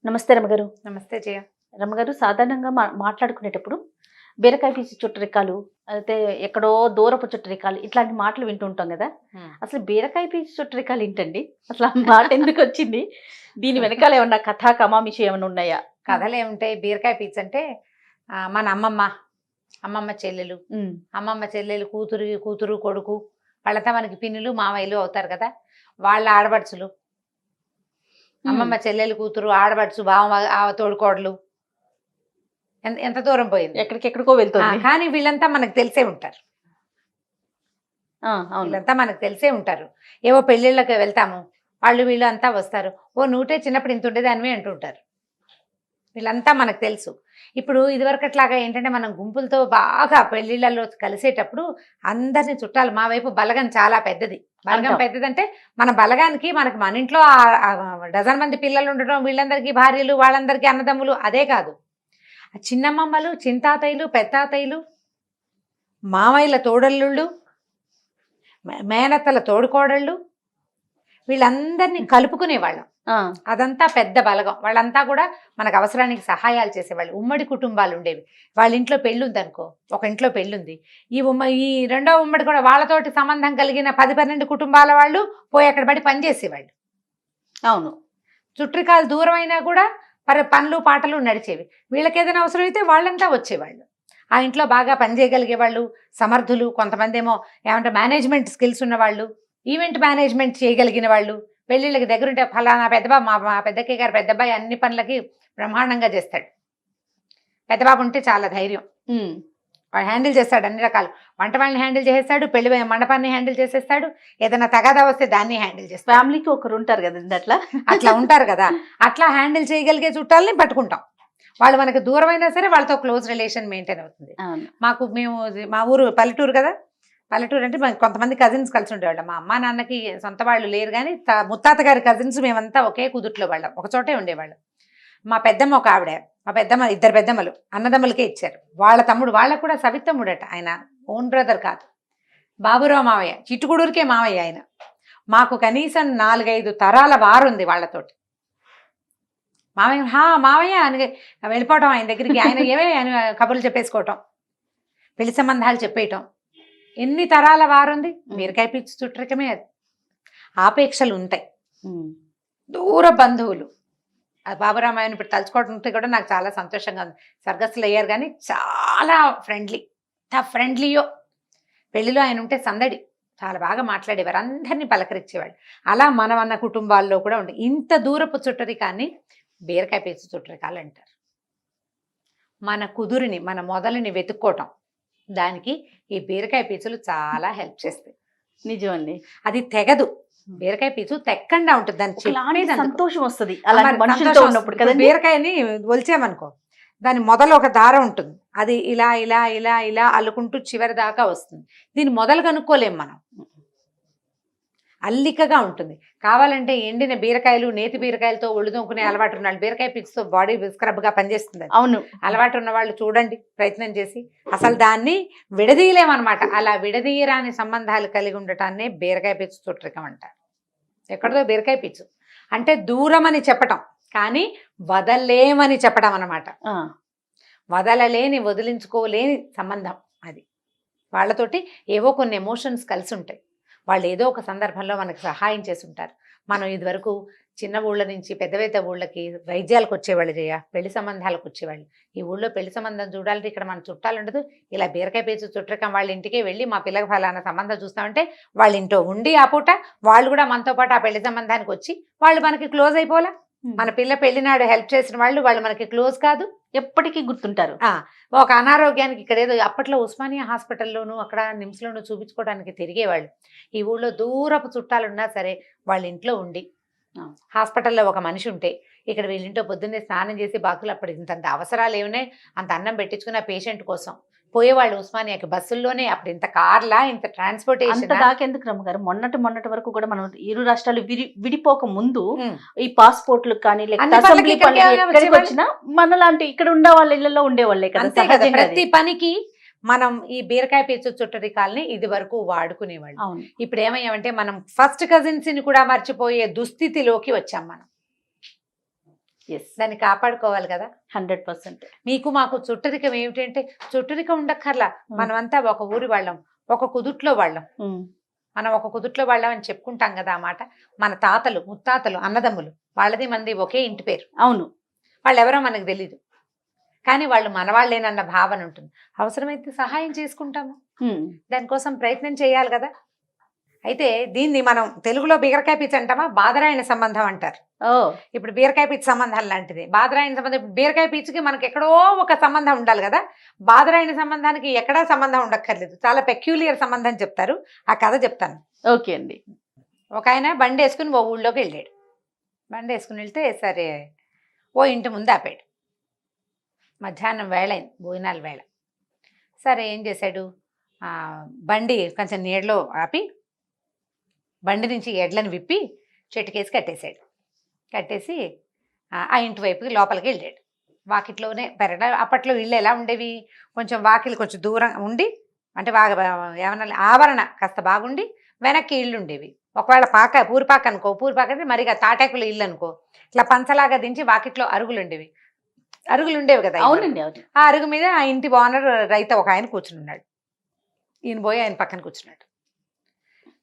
నమస్తే రమగారు. నమస్తే జయ. రమగారు, సాధారణంగా మాట్లాడుకునేటప్పుడు బీరకాయ పీచు చుట్టరికాలు, అయితే ఎక్కడో దూరపు చుట్టరికాలు ఇట్లాంటి మాటలు వింటుంటాం కదా. అసలు బీరకాయ పీచు చుట్టరికాలు ఏంటండి? అసలు ఆ మాట ఎందుకు వచ్చింది? దీని వెనకాల ఏమన్నా కథా కమామిషి ఏమైనా ఉన్నాయా? కథలు ఏముంటాయి? బీరకాయ పీచు అంటే మన అమ్మమ్మ చెల్లెలు, అమ్మమ్మ చెల్లెలు కూతురు కొడుకు వాళ్ళంతా మనకి పిన్నులు మామయ్యలు అవుతారు కదా. వాళ్ళ ఆడబడుచులు, అమ్మమ్మ చెల్లెలు కూతురు ఆడబడుచు బావ తోడుకోడలు, ఎంత దూరం పోయింది, ఎక్కడికెక్కడికో వెళ్తుంది. కానీ వీళ్ళంతా మనకు తెలిసే ఉంటారు. వీళ్ళంతా మనకు తెలిసే ఉంటారు. ఏవో పెళ్ళిళ్ళకి వెళ్తాము, వీళ్ళు అంతా వస్తారు. ఓ నూటే చిన్నప్పుడు ఇంత ఉండేదానివి అంటుంటారు. వీళ్ళంతా మనకు తెలుసు. ఇప్పుడు ఇదివరకట్లాగా ఏంటంటే మనం గుంపులతో బాగా పెళ్లిళ్ళలో కలిసేటప్పుడు అందరినీ చుట్టాలు, మా వైపు బలగం చాలా పెద్దది. బలగం పెద్దదంటే మన బలగానికి మన ఇంట్లో డజన్ మంది పిల్లలు ఉండడం, వీళ్ళందరికీ భార్యలు, వాళ్ళందరికీ అన్నదమ్ములు, అదే కాదు, చిన్నమ్మమ్మలు, చింతాతయ్యలు, పెద్దాతయ్యలు, మామయ్యల తోడల్లుళ్ళు, మేనత్తల తోడుకోడళ్ళు, వీళ్ళందరినీ కలుపుకునేవాళ్ళం. అదంతా పెద్ద బలగం. వాళ్ళంతా కూడా మనకు అవసరానికి సహాయాలు చేసేవాళ్ళు. ఉమ్మడి కుటుంబాలు ఉండేవి. వాళ్ళ ఇంట్లో పెళ్ళుంది అనుకో, ఒక ఇంట్లో పెళ్ళుంది, ఈ రెండో ఉమ్మడి కూడా వాళ్ళతోటి సంబంధం కలిగిన 10-12 కుటుంబాల వాళ్ళు పోయి అక్కడ పడి పనిచేసేవాళ్ళు. అవును, చుట్రికాలు దూరం అయినా కూడా పనులు పాటలు నడిచేవి. వీళ్ళకి ఏదైనా అవసరం అయితే వాళ్ళంతా వచ్చేవాళ్ళు. ఆ ఇంట్లో బాగా పనిచేయగలిగే వాళ్ళు, సమర్థులు, కొంతమంది ఏమో ఏమంటే మేనేజ్మెంట్ స్కిల్స్ ఉన్నవాళ్ళు, ఈవెంట్ మేనేజ్మెంట్ చేయగలిగిన వాళ్ళు, పెళ్ళిళ్ళకి దగ్గరుంటే ఫలానా పెద్దబాబు, మా పెద్దక్కయ్య గారు పెద్దబ్బాయి అన్ని పనులకి బ్రహ్మాండంగా చేస్తాడు. పెద్దబాబు ఉంటే చాలా ధైర్యం, వాడు హ్యాండిల్ చేస్తాడు అన్ని రకాలు. వంట వాళ్ళని హ్యాండిల్ చేసేస్తాడు, పెళ్లి మండపాన్ని హ్యాండిల్ చేసేస్తాడు, ఏదైనా తగాదా వస్తే దాన్ని హ్యాండిల్ చేస్తాడు. ఫ్యామిలీకి ఒకరు ఉంటారు కదా అట్లా ఉంటారు కదా. అట్లా హ్యాండిల్ చేయగలిగే చుట్టాలని పట్టుకుంటాం. వాళ్ళు మనకు దూరమైనా సరే వాళ్ళతో క్లోజ్ రిలేషన్ మెయింటైన్ అవుతుంది. మా ఊరు పల్లెటూరు కదా. పల్లెటూరు అంటే కొంతమంది కజిన్స్ కలిసి ఉండేవాళ్ళం. మా అమ్మ నాన్నకి సొంత వాళ్ళు లేరు, కానీ ముత్తాత గారి కజిన్స్ మేమంతా ఒకే కుదుట్లో వాళ్ళం, ఒక చోటే ఉండేవాళ్ళం. మా పెద్దమ్మ ఒక ఆవిడ, మా పెద్దమ్మ, 2 పెద్దమ్మలు అన్నదమ్ములకే ఇచ్చారు. వాళ్ళ తమ్ముడు, వాళ్ళకు కూడా సవితమ్ముడట, ఆయన ఓన్ బ్రదర్ కాదు, బాబురావు మావయ్య, చిట్టుకుడూరికే మావయ్య ఆయన. మాకు కనీసం 4-5 తరాల వారుంది వాళ్ళతోటి. మావయ్య అని వెళ్ళిపోవటం ఆయన దగ్గరికి, ఆయన ఆయన కబుర్లు చెప్పేసుకోవటం, పెళ్లి సంబంధాలు చెప్పేయటం. ఎన్ని తరాల వారుంది. బీరకాయ పీచు చుట్టరికమే అది. ఆపేక్షలు ఉంటాయి, దూర బంధువులు. బాబురామాయణ ఇప్పుడు తలుచుకోవడంతో కూడా నాకు చాలా సంతోషంగా ఉంది. స్వర్గస్థులు అయ్యారు కానీ చాలా ఫ్రెండ్లీయో. పెళ్లిలో ఆయన ఉంటే సందడి, చాలా బాగా మాట్లాడేవారు, అందరినీ పలకరించేవాళ్ళు. అలా మన కుటుంబాల్లో కూడా ఉండే ఇంత దూరపు చుట్టరికాన్ని బీరకాయ పీచు చుట్టరికాలు అంటారు. మన కుదురుని, మన మొదలుని వెతుక్కోవటం, దానికి ఈ బీరకాయ పీచులు చాలా హెల్ప్ చేస్తాయి. నిజమండి, అది తెగదు. బీరకాయ పీచు తెక్కండా ఉంటుంది, దాని సంతోషం వస్తుంది. బీరకాయని ఒలిచామనుకో, దాని మొదలు ఒక దారం ఉంటుంది, అది ఇలా ఇలా ఇలా ఇలా అల్లుకుంటూ చివరి దాకా వస్తుంది. దీని మొదలు కనుక్కోలేం మనం, అల్లికగా ఉంటుంది. కావాలంటే ఎండిన బీరకాయలు, నేతి బీరకాయలతో ఒళ్ళు తోముకునే అలవాటు ఉన్నాళ్ళు, బీరకాయ పీచుతో బాడీ స్క్రబ్గా పనిచేస్తుంది. అవును, అలవాటు ఉన్న వాళ్ళు చూడండి, ప్రయత్నం చేసి. అసలు దాన్ని విడదీయలేమన్నమాట. అలా విడదీయరాని సంబంధాలు కలిగి ఉండటాన్నే బీరకాయ పీచు చుట్టరికం అంటారు. ఎక్కడదో బీరకాయ పీచు అంటే దూరం అని చెప్పటం, కానీ వదలలేమని చెప్పడం అన్నమాట. వదలలేని, వదిలించుకోలేని సంబంధం అది. వాళ్ళతోటి ఏవో కొన్ని ఎమోషన్స్ కలిసి ఉంటాయి. వాళ్ళు ఏదో ఒక సందర్భంలో మనకు సహాయం చేసి ఉంటారు. మనం ఇదివరకు చిన్న ఊళ్ళ నుంచి పెద్ద ఊళ్ళకి వైద్యాలకు వచ్చేవాళ్ళు, పెళ్లి సంబంధాలకు వచ్చేవాళ్ళు. ఈ ఊళ్ళో పెళ్లి సంబంధం చూడాలంటే ఇక్కడ మన చుట్టాలు ఉండదు, ఇలా బీరకాయ పీచు చుట్టరికం వాళ్ళ ఇంటికే వెళ్ళి మా పిల్లకి ఫలానా సంబంధం చూస్తామంటే వాళ్ళ ఇంట్లో ఉండి ఆ పూట వాళ్ళు కూడా మనతో పాటు ఆ పెళ్లి సంబంధానికి వచ్చి వాళ్ళు మనకి క్లోజ్ అయిపోలా. మన పిల్ల పెళ్లినాడు హెల్ప్ చేసిన వాళ్ళు మనకి క్లోజ్ కాదు, ఎప్పటికీ గుర్తుంటారు. ఒక అనారోగ్యానికి ఇక్కడ ఏదో అప్పట్లో ఉస్మానియా హాస్పిటల్లోనూ అక్కడ నిమ్స్లోనూ చూపించుకోవడానికి తిరిగేవాళ్ళు. ఈ ఊళ్ళో దూరపు చుట్టాలు ఉన్నా సరే వాళ్ళ ఇంట్లో ఉండి, హాస్పిటల్లో ఒక మనిషి ఉంటే ఇక్కడ వీళ్ళింటో పొద్దున్నే స్నానం చేసి బాకులు, అప్పుడు ఇంతంత అవసరాలు ఏమున్నాయి, అంత అన్నం పెట్టించుకున్న పేషెంట్ కోసం పోయేవాళ్ళు ఉస్మానియాకి బస్సుల్లోనే. అప్పుడు ఇంత కార్లా, ఇంత ట్రాన్స్పోర్టేషన్ దాకెందుకు రమ్మగారు, మొన్నటి వరకు కూడా మనం ఇరు రాష్ట్రాలు విడిపోక ముందు ఈ పాస్పోర్ట్లు కానీ వచ్చినా మనలాంటి ఇక్కడ ఉండే వాళ్ళ ఇళ్లలో ఉండేవాళ్ళే కదా. ప్రతి పనికి మనం ఈ బీరకాయ పీచు చుట్టరికాల్ని ఇది వరకు వాడుకునేవాళ్ళు. ఇప్పుడు ఏమయ్యామంటే మనం ఫస్ట్ కజిన్స్ ని కూడా మర్చిపోయే దుస్థితిలోకి వచ్చాం మనం. ఎస్, దాన్ని కాపాడుకోవాలి కదా. 100%. మీకు మాకు చుట్టరికం ఏమిటంటే చుట్టరికం ఉండక్కర్లా, మనమంతా ఒక ఊరి వాళ్ళం, ఒక కుదుట్లో వాళ్ళం. మనం ఒక కుదుట్లో వాళ్ళం అని చెప్పుకుంటాం కదా ఆ మాట. మన తాతలు ముత్తాతలు అన్నదమ్ములు వాళ్ళది మంది ఒకే ఇంటి పేరు. అవును, వాళ్ళు ఎవరో మనకు తెలీదు, కానీ వాళ్ళు మనవాళ్ళేనన్న భావన ఉంటుంది. అవసరమైతే సహాయం చేసుకుంటాము, దానికోసం ప్రయత్నం చేయాలి కదా. అయితే దీన్ని మనం తెలుగులో బీరకాయ పిచ్చి అంటామా, బాదరాయణ సంబంధం అంటారు. ఓ, ఇప్పుడు బీరకాయ పిచ్చి సంబంధం లాంటిది బాదరాయణ సంబంధం. ఇప్పుడు బీరకాయ పిచ్చికి మనకి ఎక్కడో ఒక సంబంధం ఉండాలి కదా, బాదరాయణ సంబంధానికి ఎక్కడా సంబంధం ఉండక్కర్లేదు, చాలా పెక్యులియర్ సంబంధం చెప్తారు. ఆ కథ చెప్తాను. ఓకే అండి. ఒక ఆయన బండి వేసుకుని ఓ ఊళ్ళోకి వెళ్ళాడు. బండి వేసుకుని వెళ్తే సరే ఓ ఇంటి ముందు ఆపాడు. మధ్యాహ్నం వేళ అయింది, భోజనాల వేళ. సరే ఏం చేశాడు, బండి కొంచెం నీడలో ఆపి బండి నుంచి ఎడ్లను విప్పి చెట్టుకేసి కట్టేశాడు. కట్టేసి ఆ ఇంటి వైపుకి లోపలికి వెళ్ళాడు. వాకిట్లోనే అప్పట్లో ఇళ్ళు ఎలా ఉండేవి, కొంచెం వాకిలు కొంచెం దూరం ఉండి, అంటే ఏమన్నా ఆవరణ కాస్త బాగుండి వెనక్కి ఇళ్ళు ఉండేవి. ఒకవేళ పూరిపాక అనుకో, పూరిపాక అంటే మరిగా తాటాకుల ఇల్లు అనుకో, ఇట్లా పంచలాగా దించి వాకిట్లో అరుగులు ఉండేవి. అరుగులు ఉండేవి కదా. అవునండి, అవును. ఆ అరుగు మీద ఆ ఇంటి ఓనర్ రైతు ఒక ఆయన కూర్చుని ఉన్నాడు. ఈయన పోయి ఆయన పక్కన కూర్చున్నాడు.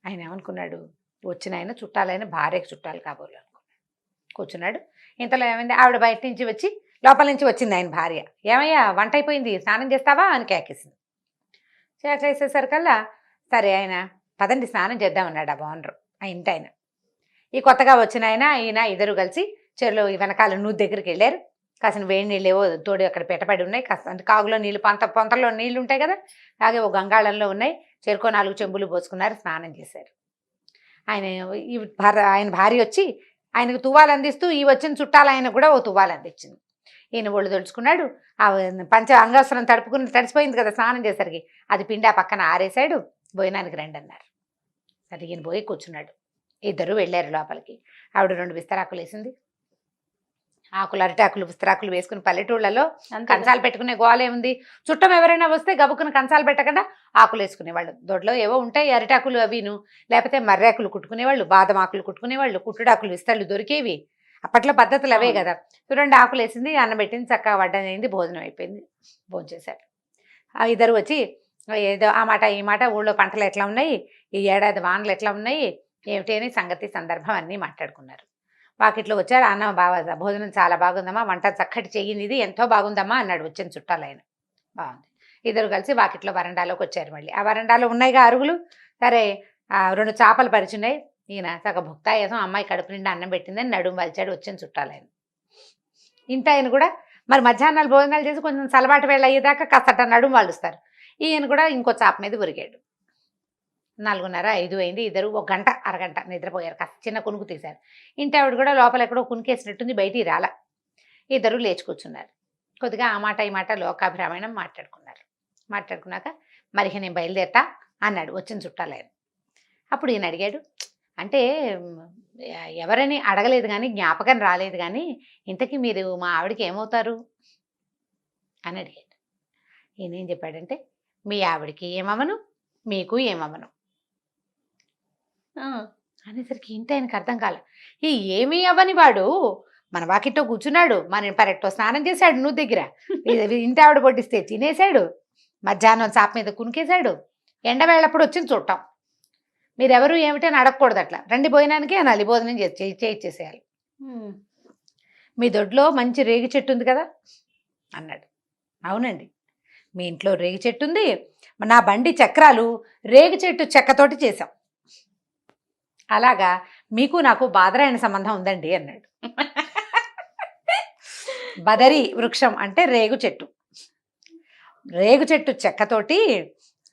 ఆయన ఏమనుకున్నాడు, వచ్చిన ఆయన చుట్టాలైన భార్యకు చుట్టాలు కాబోలు అనుకున్నాడు. కూర్చున్నాడు. ఇంతలో ఏమైంది, ఆవిడ బయట నుంచి వచ్చి లోపల నుంచి వచ్చింది ఆయన భార్య. ఏమయ్యా వంట అయిపోయింది, స్నానం చేస్తావా అని కేకేసింది. కేకేసేసరికల్లా సరే ఆయన పదండి స్నానం చేద్దామన్నాడు ఆ ఓనరు, ఆ ఇంటి ఆయన. ఈ కొత్తగా వచ్చిన ఈయన ఇద్దరు కలిసి చెరులో వెనకాల నూతి దగ్గరికి వెళ్ళారు. కాసిన వేడి నీళ్ళు ఏవో తోడు అక్కడ పెట్టబడి ఉన్నాయి. కాస్త అంటే కాగులో నీళ్ళు, పొంతలో నీళ్ళు ఉంటాయి కదా, అలాగే ఓ గంగాళంలో ఉన్నాయి. చెరుకో 4 చెంబులు పోసుకున్నారు, స్నానం చేశారు. ఆయన భార్య వచ్చి ఆయనకు తువ్వాలు అందిస్తూ ఈ వచ్చిన చుట్టాలు ఆయన కూడా ఓ తువ్వాలు అందించింది. ఈయన ఒళ్ళు తడుచుకున్నాడు. ఆ అంగవస్త్రం తడిసిపోయింది కదా స్నానం చేసరికి, అది పిండి ఆ పక్కన ఆరేశాడు. భోజనానికి రండి అన్నారు. సరే ఈయన పోయి కూర్చున్నాడు. ఇద్దరు వెళ్ళారు లోపలికి. ఆవిడ 2 విస్తరాకులు వేసింది. ఆకులు, అరటాకులు, విస్తరాకులు వేసుకుని పల్లెటూళ్ళలో కంచాలు పెట్టుకునే గోలే ఉంది. చుట్టం ఎవరైనా వస్తే గబుక్కున కంచాలు పెట్టకుండా ఆకులు వేసుకునేవాళ్ళు. దొడ్లో ఏవో ఉంటాయి అరిటాకులు అవిను, లేకపోతే మర్రాకులు కుట్టుకునేవాళ్ళు, బాదం ఆకులు కుట్టుకునేవాళ్ళు, కుట్టుడాకులు విస్తళ్ళు దొరికేవి. అప్పట్లో పద్ధతులు అవే కదా. 2 ఆకులు వేసింది, అన్నం పెట్టింది, చక్కగా వడ్డం అయింది, భోజనం అయిపోయింది. భోజనం చేశారు. ఆ ఇద్దరు వచ్చి ఏదో ఆ మాట ఈ మాట, ఊళ్ళో పంటలు ఎట్లా ఉన్నాయి, ఈ ఏడాది వానలు ఎట్లా ఉన్నాయి, ఏమిటి అని సంగతి సందర్భం అన్నీ మాట్లాడుకున్నారు. వాకిట్లో వచ్చారు. అన్నం బాగా, భోజనం చాలా బాగుందమ్మా, వంట చక్కటి చెయ్యింది, ఇది ఎంతో బాగుందమ్మా అన్నాడు వచ్చిన చుట్టాలు ఆయన. బాగుంది. ఇద్దరు కలిసి వాకిట్లో వరండాలోకి వచ్చారు. మళ్ళీ ఆ వరండాలో ఉన్నాయిగా అరుగులు. సరే 2 చేపలు పరిచున్నాయి. ఈయన సగ భుక్తాయాసం, అమ్మాయి కడుపు నిండా అన్నం పెట్టిందని నడుము వలిచాడు వచ్చిన చుట్టాలు ఆయన. ఇంటి ఆయన కూడా మరి మధ్యాహ్నాలు భోజనాలు చేసి కొంచెం సలబాటు వేళ అయ్యేదాకా కాస్త నడుము వాలుస్తారు. ఈయన కూడా ఇంకో చాప మీద ఉరిగాడు. 4:30, 5 అయింది. ఇద్దరు 1 గంట అరగంట నిద్రపోయారు. కాస్త చిన్న కునుకు తీశారు. ఇంటి ఆవిడ కూడా లోపల ఎక్కడో కునికేసినట్టుంది, బయటికి రాల. ఇద్దరు లేచి కూర్చున్నారు. కొద్దిగా ఆ మాట ఈ మాట లోకాభిరామాయణం మాట్లాడుకున్నాక మరి నేను బయలుదేరతా అన్నాడు వచ్చిన చుట్టాలు ఆయన. అప్పుడు ఈయన అడిగాడు, అంటే ఎవరని అడగలేదు కానీ, జ్ఞాపకం రాలేదు కానీ, ఇంతకీ మీరు మా ఆవిడకి ఏమవుతారు అని అడిగాడు. ఈయన ఏం చెప్పాడంటే, మీ ఆవిడకి ఏమవను, మీకు ఏమవను అనేసరికి ఇంటి ఆయనకు అర్థం కాలే. ఈ ఏమీ అవ్వని వాడు మన వాకిట్లో కూర్చున్నాడు, మన పరెట్టో స్నానం చేశాడు, నువ్వు దగ్గర ఇంటి ఆవిడ పొట్టిస్తే తినేశాడు, మధ్యాహ్నం చాప మీద కునికేశాడు, ఎండవేళప్పుడు వచ్చింది చూడటం. మీరెవరు ఏమిటని అడగకూడదు, అట్లా రండి భోజనానికి అనాలి, భోజనం చేసేయాలి. మీ దొడ్లో మంచి రేగి చెట్టు ఉంది కదా అన్నాడు. అవునండి, మీ ఇంట్లో రేగి చెట్టు ఉంది, నా బండి చక్రాలు రేగి చెట్టు చెక్కతోటి చేశాం. అలాగా మీకు నాకు బాదరాయణ సంబంధం ఉందండి అన్నాడు. బదరి వృక్షం అంటే రేగు చెట్టు. రేగు చెట్టు చెక్కతోటి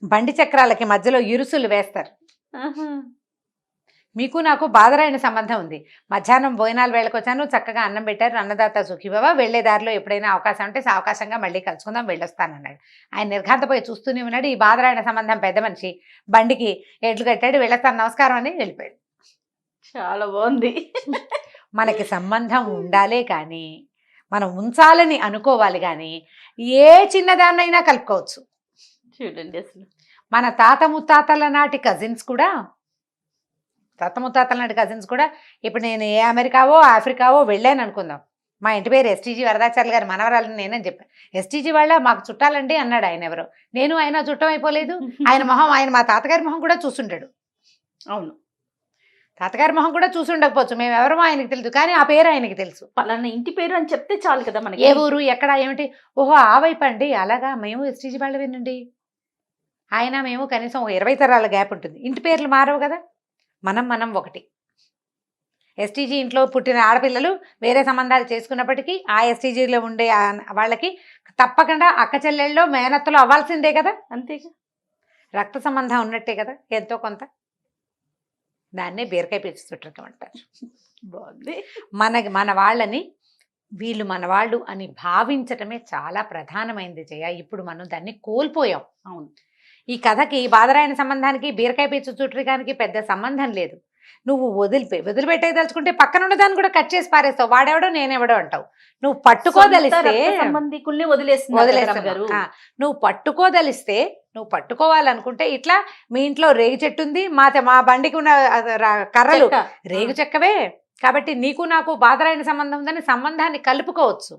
బండి చక్రాలకి మధ్యలో ఇరుసులు వేస్తారు. మీకు నాకు బాదరాయణ సంబంధం ఉంది. మధ్యాహ్నం భోజనాలు వేళకు వచ్చాను, చక్కగా అన్నం పెట్టారు, అన్నదాత సుఖీభవ, వెళ్లే దారిలో ఎప్పుడైనా అవకాశం ఉంటే సావకాశంగా మళ్ళీ కలుసుకుందాం, వెళ్ళొస్తానన్నాడు. ఆయన నిర్ఘాంతపోయి చూస్తూనే ఉన్నాడు. ఈ బాదరాయణ సంబంధం పెద్ద మనిషి బండికి ఎడ్లు కట్టాడు, వెళ్ళొస్తాను నమస్కారం అని వెళ్ళిపోయాడు. చాలా బాగుంది. మనకి సంబంధం ఉండాలే కానీ, మనం ఉంచాలని అనుకోవాలి కానీ, ఏ చిన్నదాన్నైనా కలుపుకోవచ్చు. చూడండి అసలు మన తాత ముత్తాతల నాటి కజిన్స్ కూడా, ఇప్పుడు నేను ఏ అమెరికావో ఆఫ్రికావో వెళ్ళాను అనుకుందాం, మా ఇంటి పేరు ఎస్టీజీ వరదాచార్యులు గారు మనవరాలని నేనని చెప్పాను. ఎస్టీజీ వాళ్ళ మాకు చుట్టాలండి అన్నాడు ఆయన. ఎవరో నేను ఆయన చుట్టం అయిపోలేదు. ఆయన మొహం, ఆయన మా తాతగారి మొహం కూడా చూసుంటాడు. అవును, తాతగారి మొహం కూడా చూసి ఉండకపోవచ్చు, మేము ఎవరమో ఆయనకి తెలుసు, కానీ ఆ పేరు ఆయనకి తెలుసు. పలానా ఇంటి పేరు అని చెప్తే చాలు కదా మనకి. ఏ ఊరు, ఎక్కడ, ఏమిటి, ఓహో ఆ వైపు అండి, అలాగా మేము ఎస్టీజీ వాళ్ళవేనండి. ఆయన మేము కనీసం 20 తరాల గ్యాప్ ఉంటుంది. ఇంటి పేర్లు మారవు కదా, మనం ఒకటి. ఎస్టీజీ ఇంట్లో పుట్టిన ఆడపిల్లలు వేరే సంబంధాలు చేసుకున్నప్పటికీ ఆ ఎస్టీజీలో ఉండే వాళ్ళకి తప్పకుండా అక్క చెల్లెళ్ళు మేనత్తలు అవ్వాల్సిందే కదా. అంతేగా, రక్త సంబంధం ఉన్నట్టే కదా ఎంతో కొంత. దాన్నే బీరకాయ పీచు చుట్టరికం అంటారు. బాగుంది. మన వాళ్ళని వీళ్ళు మన వాళ్ళు అని భావించటమే చాలా ప్రధానమైనది జయ. ఇప్పుడు మనం దాన్ని కోల్పోయాం. అవును, ఈ కథకి బాదరాయణ సంబంధానికి బీరకాయ పీచు చుట్టరికానికి పెద్ద సంబంధం లేదు. నువ్వు వదిలిపెట్టేదలుచుకుంటే పక్కన ఉన్నదాన్ని కూడా కట్ చేసి పారేస్తావు. వాడెవడో నేనెవడో అంటావు. నువ్వు పట్టుకోదలిస్తే సంబంధికుల్ని వదిలేస్తున్నావు. నువ్వు పట్టుకోవాలనుకుంటే ఇట్లా మీ ఇంట్లో రేగు చెట్టు ఉంది, మా బండికి ఉన్న కర్రలు రేగు చెక్కవే, కాబట్టి నీకు నాకు బాదరాయణ సంబంధం ఉందని సంబంధాన్ని కలుపుకోవచ్చు.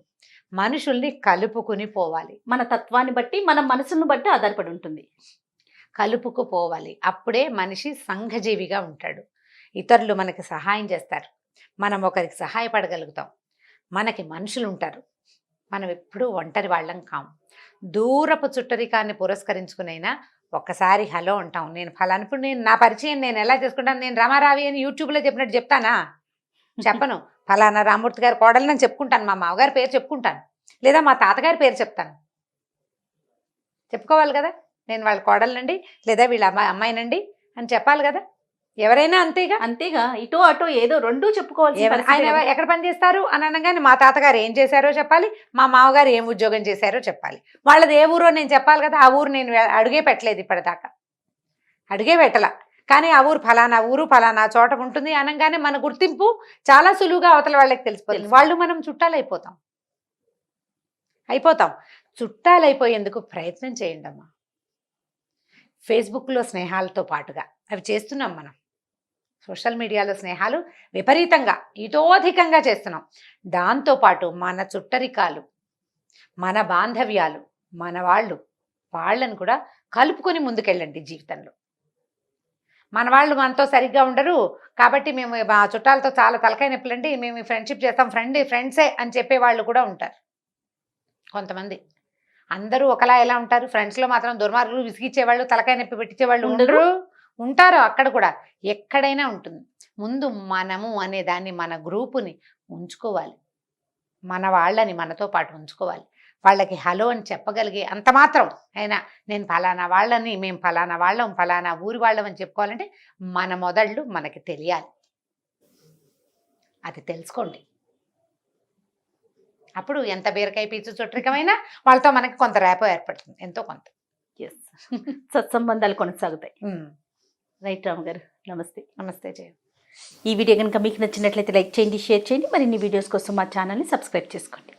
మనుషుల్ని కలుపుకుని పోవాలి. మన తత్వాన్ని బట్టి, మన మనసును బట్టి ఆధారపడి ఉంటుంది. కలుపుకుపోవాలి. అప్పుడే మనిషి సంఘజీవిగా ఉంటాడు. ఇతరులు మనకి సహాయం చేస్తారు, మనం ఒకరికి సహాయపడగలుగుతాం, మనకి మనుషులు ఉంటారు. మనం ఎప్పుడూ ఒంటరి వాళ్ళం కాం. దూరపు చుట్టరికాన్ని పురస్కరించుకునైనా ఒక్కసారి హలో అంటాం. నేను ఫలానా, ఇప్పుడు నేను నా పరిచయం నేను ఎలా చేసుకుంటాను, నేను రమారావి అని యూట్యూబ్లో చెప్పినట్టు చెప్తానా? చెప్పను. ఫలానా రామూర్తి గారి కోడలని చెప్పుకుంటాను, మా మామగారి పేరు చెప్పుకుంటాను, లేదా మా తాతగారి పేరు చెప్తాను. చెప్పుకోవాలి కదా, నేను వాళ్ళ కోడలనండి లేదా వీళ్ళ అమ్మాయినండి అని చెప్పాలి కదా. ఎవరైనా అంతేగా. ఇటో అటో ఏదో రెండూ చెప్పుకోవాలి. ఆయన ఎక్కడ పని చేస్తారు అని అనగానే మా తాతగారు ఏం చేశారో చెప్పాలి, మా మామగారు ఏం ఉద్యోగం చేశారో చెప్పాలి. వాళ్ళది ఏ ఊరో నేను చెప్పాలి కదా. ఆ ఊరు నేను అడుగే పెట్టలేదు ఇప్పటిదాకా, అడుగే పెట్టలా. కానీ ఆ ఊరు ఫలానా చోట ఉంటుంది అనగానే మన గుర్తింపు చాలా సులువుగా అవతల వాళ్ళకి తెలిసిపోతుంది. వాళ్ళు మనం చుట్టాలైపోతాం. చుట్టాలైపోయేందుకు ప్రయత్నం చేయండి అమ్మా. ఫేస్బుక్లో స్నేహాలతో పాటుగా అవి చేస్తున్నాం మనం. సోషల్ మీడియాలో స్నేహాలు విపరీతంగా ఇతోధికంగా చేస్తున్నాం. దాంతోపాటు మన చుట్టరికాలు, మన బాంధవ్యాలు, మన వాళ్ళని కూడా కలుపుకొని ముందుకెళ్ళండి జీవితంలో. మన వాళ్ళు మనతో సరిగ్గా ఉండరు కాబట్టి మేము మా చుట్టాలతో చాలా తలకాయ నొప్పులండి, మేము ఫ్రెండ్షిప్ చేస్తాం, ఫ్రెండ్సే అని చెప్పేవాళ్ళు కూడా ఉంటారు కొంతమంది. అందరూ ఒకలా ఎలా ఉంటారు? ఫ్రెండ్స్లో మాత్రం దుర్మార్గులు, విసిగిచ్చేవాళ్ళు, తలకాయ నొప్పి పెట్టించేవాళ్ళు ఉంటారు. అక్కడ కూడా ఎక్కడైనా ఉంటుంది. ముందు మనము అనే దాన్ని, మన గ్రూపుని ఉంచుకోవాలి, మన వాళ్ళని మనతో పాటు ఉంచుకోవాలి. వాళ్ళకి హలో అని చెప్పగలిగే అంత మాత్రం అయినా నేను ఫలానా వాళ్ళని, మేము ఫలానా వాళ్ళం, ఫలానా ఊరి వాళ్ళం అని చెప్పుకోవాలంటే మన మొదళ్ళు మనకి తెలియాలి. అది తెలుసుకోండి. అప్పుడు ఎంత బీరకాయ పీచు చుట్టరికమైనా వాళ్ళతో మనకి కొంత రేపో ఏర్పడుతుంది, ఎంతో కొంత. సత్సంబంధాలు కొనసాగుతాయి. రైట్ రామ్ గారు, నమస్తే జయ. ఈ వీడియో కనుక మీకు నచ్చినట్లయితే లైక్ చేయండి, షేర్ చేయండి. మరిన్ని వీడియోస్ కోసం మా ఛానల్ని సబ్స్క్రైబ్ చేసుకోండి.